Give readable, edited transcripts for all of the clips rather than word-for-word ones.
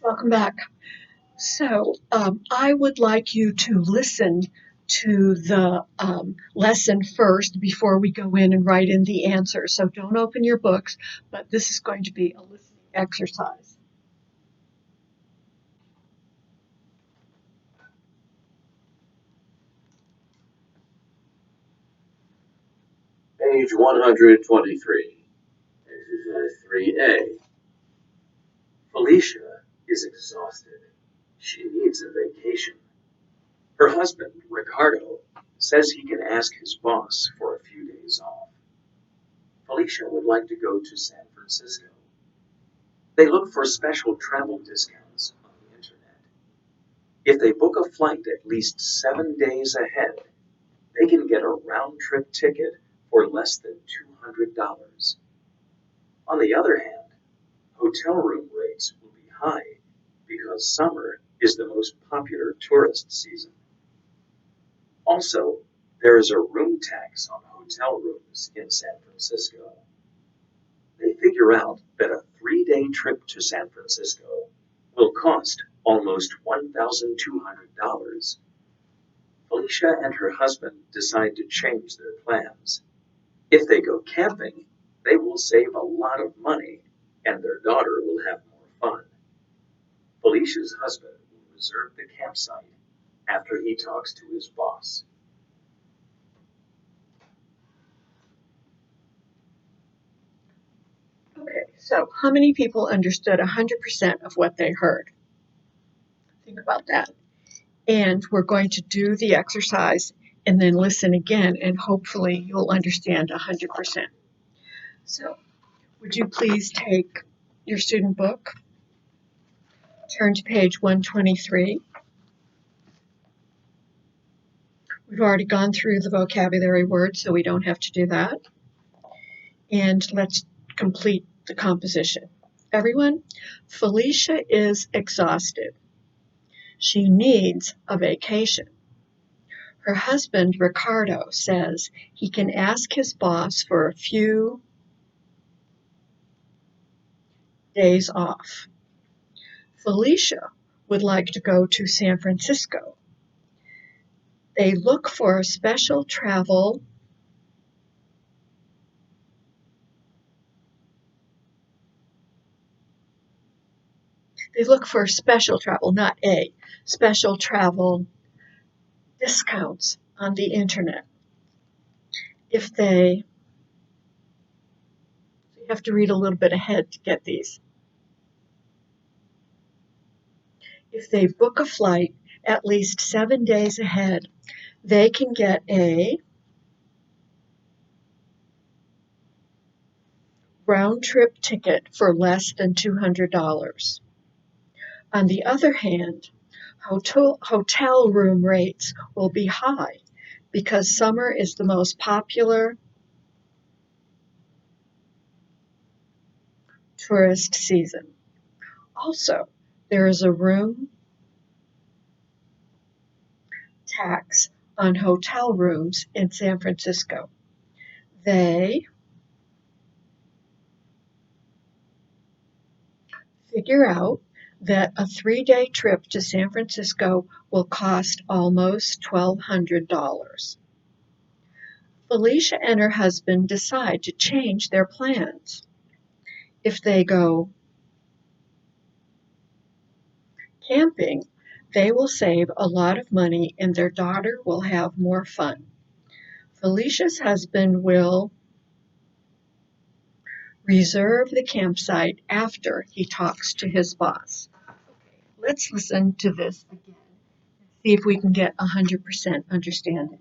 Welcome back. So I would like you to listen to the lesson first before we go in and write in the answers. So don't open your books, but this is going to be a listening exercise. Page 123, Exercise 3A. Felicia is exhausted. She needs a vacation. Her husband, Ricardo, says he can ask his boss for a few days off. Felicia would like to go to San Francisco. They look for special travel discounts on the internet. If they book a flight at least 7 days ahead, they can get a round-trip ticket for less than $200. On the other hand, hotel room rates will be high because summer is the most popular tourist season. Also, there is a room tax on hotel rooms in San Francisco. They figure out that a 3-day trip to San Francisco will cost almost $1,200. Felicia and her husband decide to change their plans. If they go camping, they will save a lot of money and their daughter will have more fun. Felicia's husband will reserve the campsite after he talks to his boss. Okay, so how many people understood 100% of what they heard? Think about that. And we're going to do the exercise and then listen again, and hopefully you'll understand 100%. So would you please take your student book, turn to page 123. We've already gone through the vocabulary words, so we don't have to do that. And let's complete the composition. Everyone, Felicia is exhausted. She needs a vacation. Her husband, Ricardo, says he can ask his boss for a few days off. Felicia would like to go to San Francisco. They look for a special travel not special travel discounts on the internet. You have to read a little bit ahead to get these. If they book a flight at least 7 days ahead, they can get a round-trip ticket for less than $200. On the other hand, hotel room rates will be high because summer is the most popular tourist season. Also, there is a room tax on hotel rooms in San Francisco. They figure out that a 3-day trip to San Francisco will cost almost $1,200. Felicia and her husband decide to change their plans. If they go camping, they will save a lot of money and their daughter will have more fun. Felicia's husband will reserve the campsite after he talks to his boss. Let's listen to this again and see if we can get 100% understanding.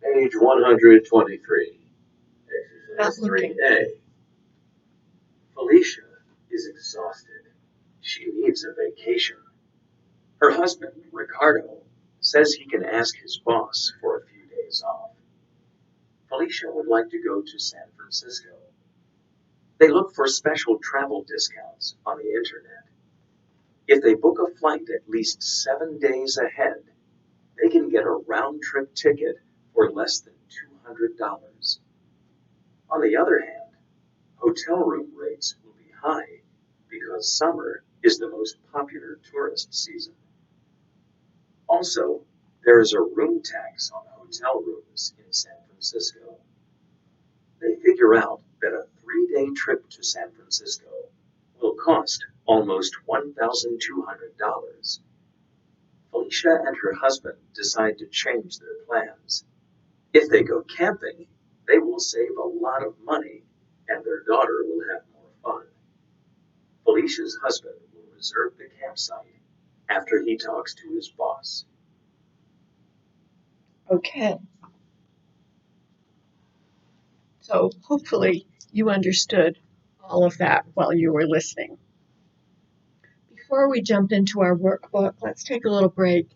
Page 123, Exercise Not looking. 3A. Felicia is exhausted. She needs a vacation. Her husband, Ricardo, says he can ask his boss for a few days off. Felicia would like to go to San Francisco. They look for special travel discounts on the internet. If they book a flight at least 7 days ahead, they can get a round-trip ticket for less than $200. On the other hand, hotel room rates will be high because summer is the most popular tourist season. Also, there is a room tax on hotel rooms in San Francisco. They figure out that a 3-day trip to San Francisco will cost almost $1,200. Felicia and her husband decide to change their plans. If they go camping, they will save a lot of money and their daughter will have more fun. Felicia's husband will reserve the campsite after he talks to his boss. Okay. So hopefully you understood all of that while you were listening. Before we jump into our workbook, let's take a little break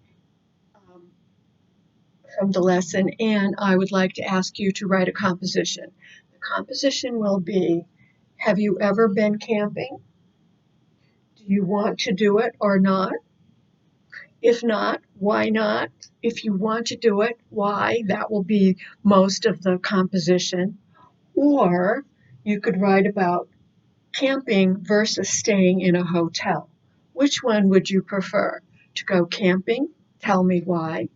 from the lesson, and I would like to ask you to write a composition. The composition will be, have you ever been camping? Do you want to do it or not? If not, why not? If you want to do it, why? That will be most of the composition. Or you could write about camping versus staying in a hotel. Which one would you prefer? To go camping? Tell me why.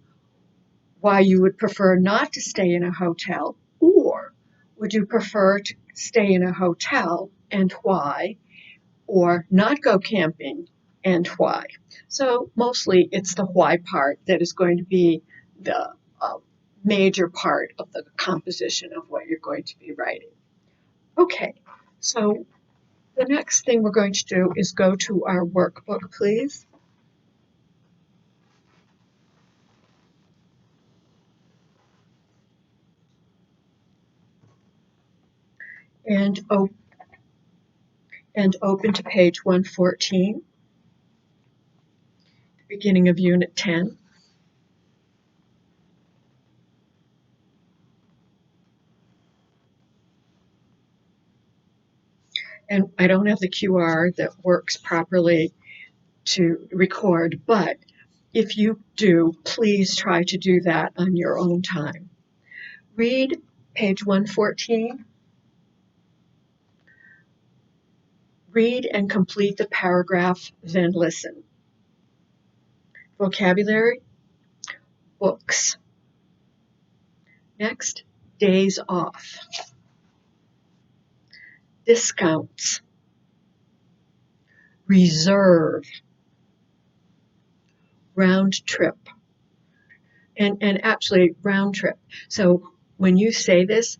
Why you would prefer not to stay in a hotel? Or would you prefer to stay in a hotel and why? Or not go camping and why? So mostly it's the why part that is going to be the major part of the composition of what you're going to be writing. Okay, so the next thing we're going to do is go to our workbook, please. And open to page 114, beginning of Unit 10. And I don't have the QR that works properly to record, but if you do, please try to do that on your own time. Read page 114. Read and complete the paragraph, then listen. Vocabulary, books. Next, days off. Discounts. Reserve. Round trip. And actually round trip. So when you say this,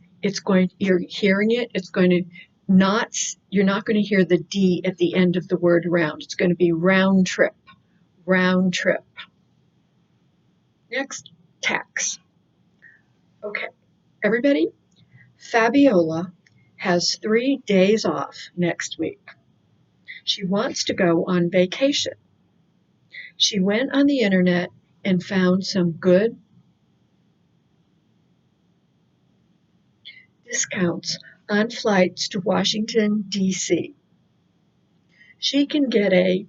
you're hearing it, you're not going to hear the D at the end of the word round. It's going to be round trip, round trip. Next, tax. Okay, everybody, Fabiola has 3 days off next week. She wants to go on vacation. She went on the internet and found some good discounts on flights to Washington, D.C. She can get a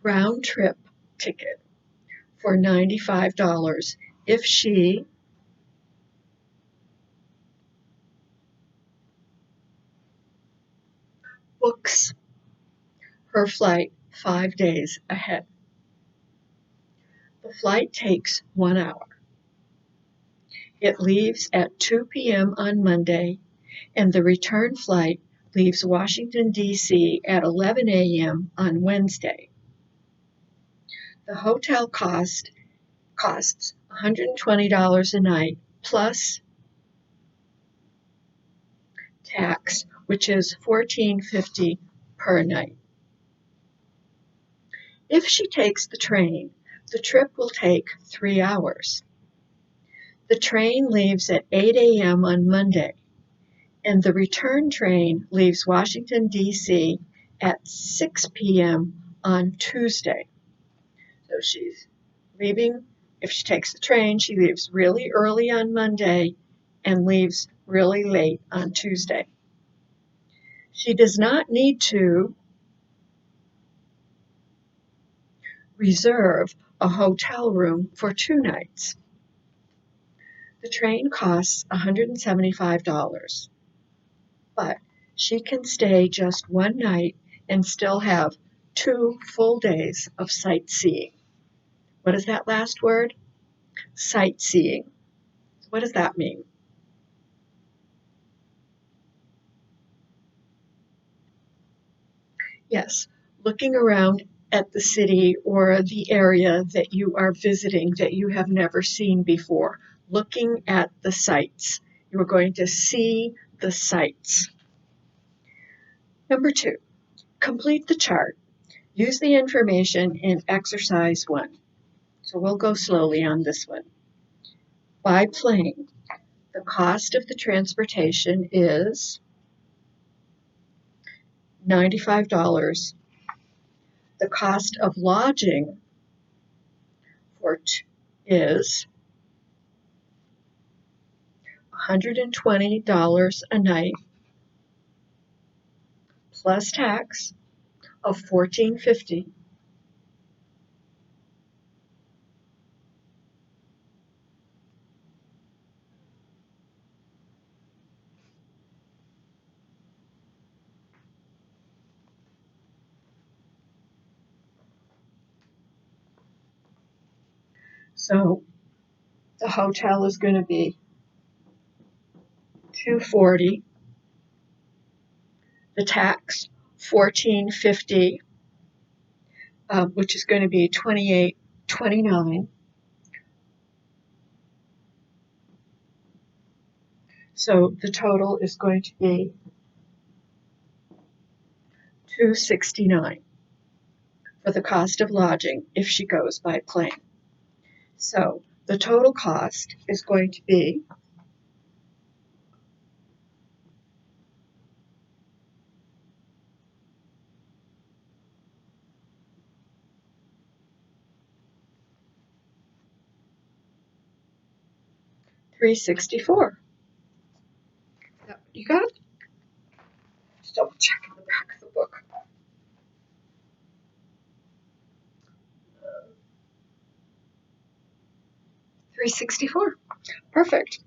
round-trip ticket for $95 if she books her flight 5 days ahead. The flight takes 1 hour. It leaves at 2 p.m. on Monday, and the return flight leaves Washington, D.C. at 11 a.m. on Wednesday. The hotel costs $120 a night plus tax, which is $14.50 per night. If she takes the train, the trip will take 3 hours. The train leaves at 8 a.m. on Monday, and the return train leaves Washington, D.C. at 6 p.m. on Tuesday. So she's leaving, if she takes the train, she leaves really early on Monday and leaves really late on Tuesday. She does not need to reserve a hotel room for 2 nights. The train costs $175, but she can stay just 1 night and still have 2 full days of sightseeing. What is that last word? Sightseeing. What does that mean? Yes, looking around at the city or the area that you are visiting that you have never seen before. Looking at the sights. You are going to see the sights. Number 2, complete the chart. Use the information in exercise 1. So we'll go slowly on this one. By plane, the cost of the transportation is $95. The cost of lodging is $120 a night plus tax of $14.50. So the hotel is going to be $240. The tax $14.50, which is going to be $28.29. So the total is going to be $269 for the cost of lodging if she goes by plane. So the total cost is going to be $364. You got it? Just double check in the back of the book. $364. Perfect.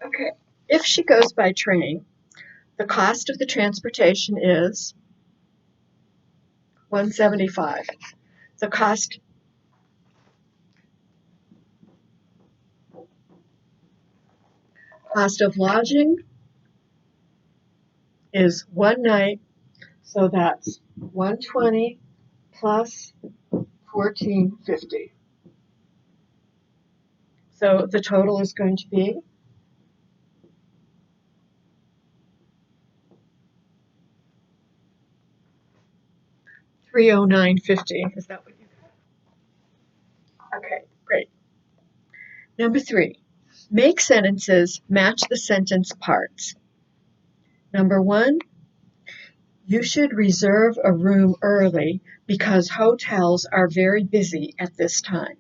Okay. If she goes by train, the cost of the transportation is $175. The cost of lodging is 1 night, so that's $120 plus $14.50. So the total is going to be $309.50. Is that what you got? Okay, great. Number 3, make sentences match the sentence parts. Number 1, you should reserve a room early because hotels are very busy at this time.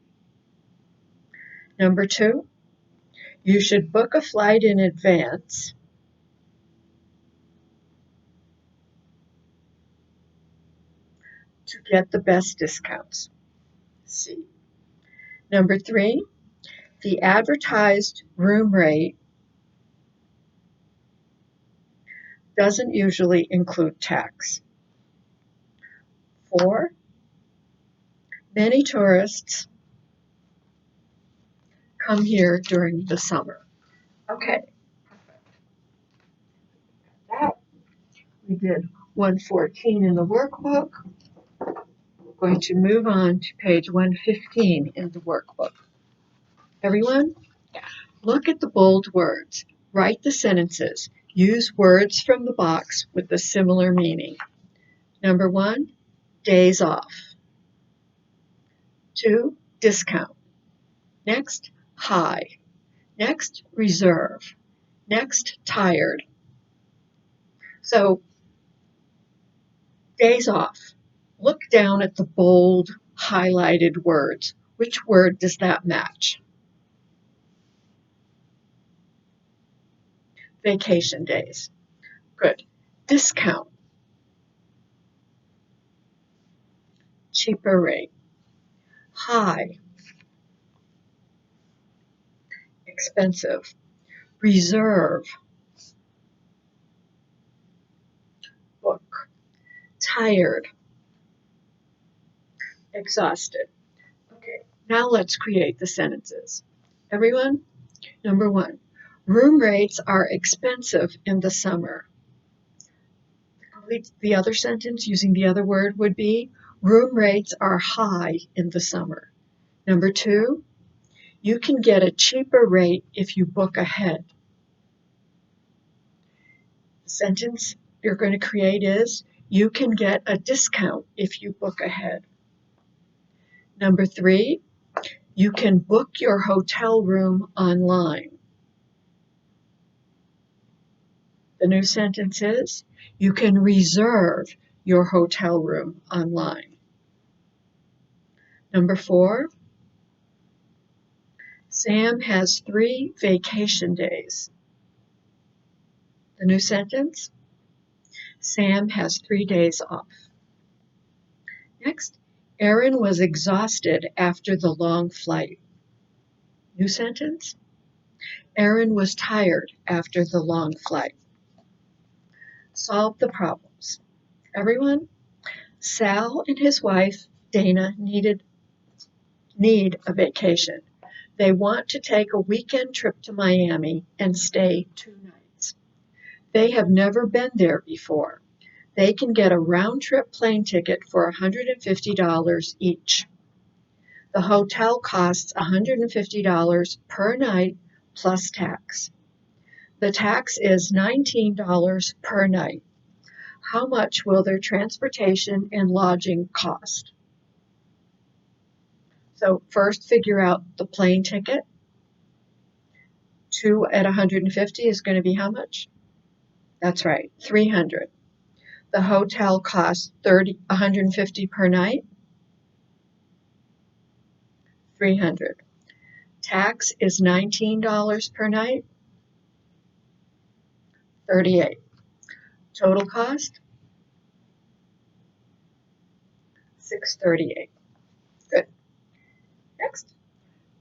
Number 2, you should book a flight in advance to get the best discounts. C. Number 3, the advertised room rate doesn't usually include tax. 4, many tourists come here during the summer. Okay, that we did 114 in the workbook. We're going to move on to page 115 in the workbook. Everyone, look at the bold words. Write the sentences. Use words from the box with a similar meaning. Number 1, days off. 2, discount. Next, high. Next, reserve. Next, tired. So, days off. Look down at the bold, highlighted words. Which word does that match? Vacation days. Good. Discount. cheaper rate. High, expensive. Reserve, book. Tired, exhausted. Okay, now let's create the sentences. Everyone, number 1. Room rates are expensive in the summer. The other sentence using the other word would be, room rates are high in the summer. Number 2, you can get a cheaper rate if you book ahead. The sentence you're going to create is, you can get a discount if you book ahead. Number 3, you can book your hotel room online. The new sentence is, you can reserve your hotel room online. Number 4, Sam has 3 vacation days. The new sentence, Sam has 3 days off. Next, Aaron was exhausted after the long flight. New sentence, Aaron was tired after the long flight. Solve the problems. Everyone, Sal and his wife, Dana, need a vacation. They want to take a weekend trip to Miami and stay 2 nights. They have never been there before. They can get a round-trip plane ticket for $150 each. The hotel costs $150 per night plus tax. The tax is $19 per night. How much will their transportation and lodging cost? So first figure out the plane ticket. 2 at 150 is going to be how much? That's right, 300. The hotel costs 150 per night. 300. Tax is $19 per night. 38. Total cost? $638. Good. Next.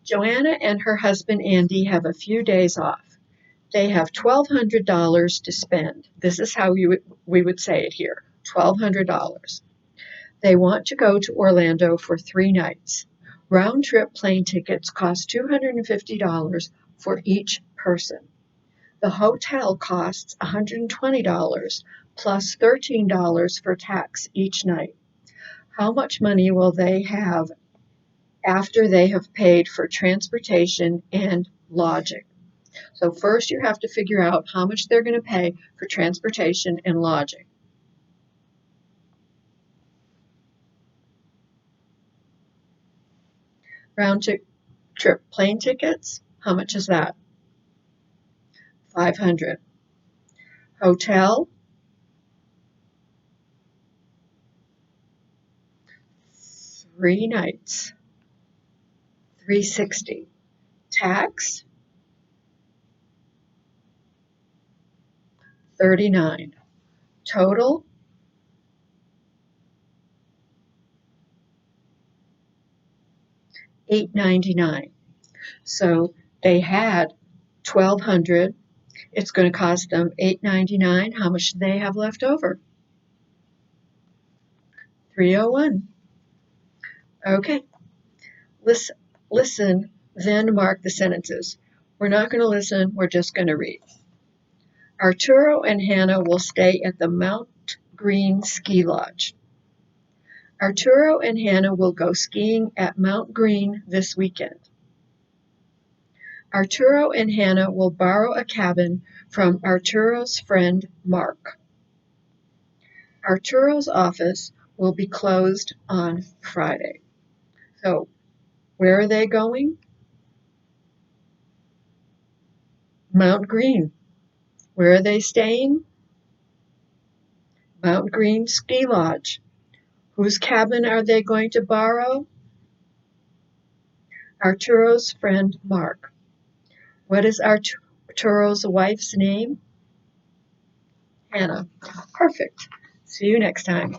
Joanna and her husband Andy have a few days off. They have $1,200 to spend. This is how we would say it here, $1,200. They want to go to Orlando for 3 nights. Round-trip plane tickets cost $250 for each person. The hotel costs $120 plus $13 for tax each night. How much money will they have after they have paid for transportation and lodging? So first you have to figure out how much they're going to pay for transportation and lodging. Round-trip plane tickets, how much is that? $500. Hotel, three nights, $360. Tax, $39. Total, $899. So they had $1,200. It's going to cost them $899. How much do they have left over? $301. Okay. Listen, then mark the sentences. We're not going to listen. We're just going to read. Arturo and Hannah will stay at the Mount Green Ski Lodge. Arturo and Hannah will go skiing at Mount Green this weekend. Arturo and Hannah will borrow a cabin from Arturo's friend Mark. Arturo's office will be closed on Friday. So, where are they going? Mount Green. Where are they staying? Mount Green Ski Lodge. Whose cabin are they going to borrow? Arturo's friend Mark. What is Arturo's wife's name? Hannah. Perfect. See you next time.